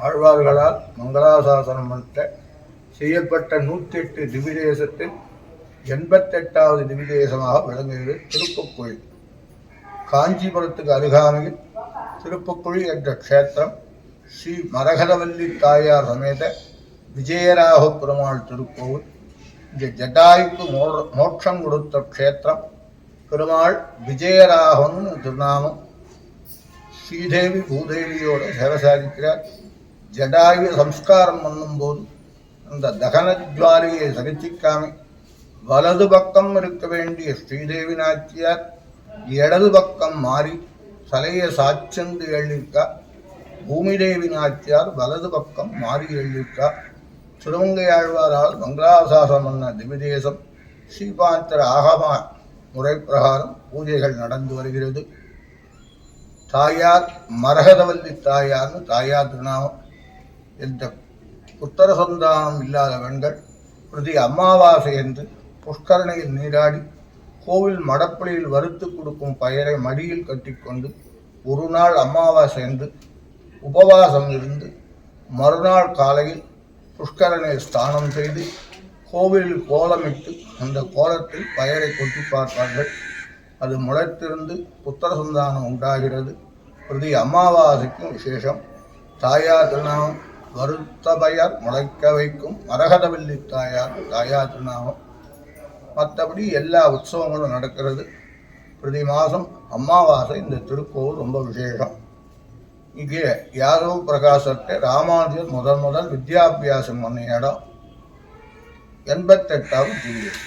ஆழ்வார்களால் மங்களாசாசனம் செய்யப்பட்ட 108 திவிதேசத்தில் 88வது திவிதேசமாக விளங்குகிறது திருப்புக்குழி. காஞ்சிபுரத்துக்கு அருகாமையில் திருப்புக்குழி என்ற க்ஷேத்திரம் ஸ்ரீ மரகதவல்லி தாயார் சமேத விஜயராக பெருமாள் திருக்கோவில். இங்கே ஜடாயுக்கு மோட்சம் கொடுத்த க்ஷேத்திரம். பெருமாள் விஜயராகவன் திருநாமம். ஸ்ரீதேவி பூதேவியோட சேவசாதிக்கிறார். ஜடாயு சம்ஸ்காரம் பண்ணும்போது அந்த தகனஜ்வாலியை சகிச்சிக்காமல் வலது பக்கம் இருக்க வேண்டிய ஸ்ரீதேவி நாச்சியார் இடது பக்கம் மாறி தலையை சாச்சந்து எழுதியிருக்கா. பூமிதேவி நாச்சியார் வலது பக்கம் மாறி எழுதியிருக்கா. திருமங்கையாழ்வாரால் மங்களாசாசனம் பண்ண திவிதேசம் ஸ்ரீபாந்தர ஆகம முறை பிரகாரம் பூஜைகள் நடந்து வருகிறது. தாயார் மரகதவல்லி தாயார்னு தாயார் திருநாமம். என்ற புத்தர சந்தானம் இல்லாத பெண்கள் பிரதி அமாவாசை என்று புஷ்கரணையில் நீராடி கோவில் மடப்பள்ளியில் வறுத்து கொடுக்கும் பயரை மடியில் கட்டிக்கொண்டு ஒரு நாள் அமாவாசை என்று உபவாசம் இருந்து மறுநாள் காலையில் புஷ்கரணையில் ஸ்நானம் செய்து கோவிலில் கோலமிட்டு அந்த கோலத்தில் பயரை கொட்டி பார்ப்பார்கள். அது முளைத்திருந்து புத்தர சந்தானம் உண்டாகிறது. பிரதி அமாவாசைக்கும் விசேஷம். தாயார் திருநாமம் வருத்த பயர் முளைக்க வைக்கும் மரகதவல்லி தாயார் தாயார் திருநாமம். மற்றபடி எல்லா உற்சவங்களும் நடக்கிறது. பிரதி மாதம் அமாவாசை இந்த திருக்கோவில் ரொம்ப விசேஷம். இங்கே யாதவ் பிரகாசத்தை ராமானுஜர் முதல் வித்யாபியாசம் பண்ண இடம். 88வது திவ்யம்.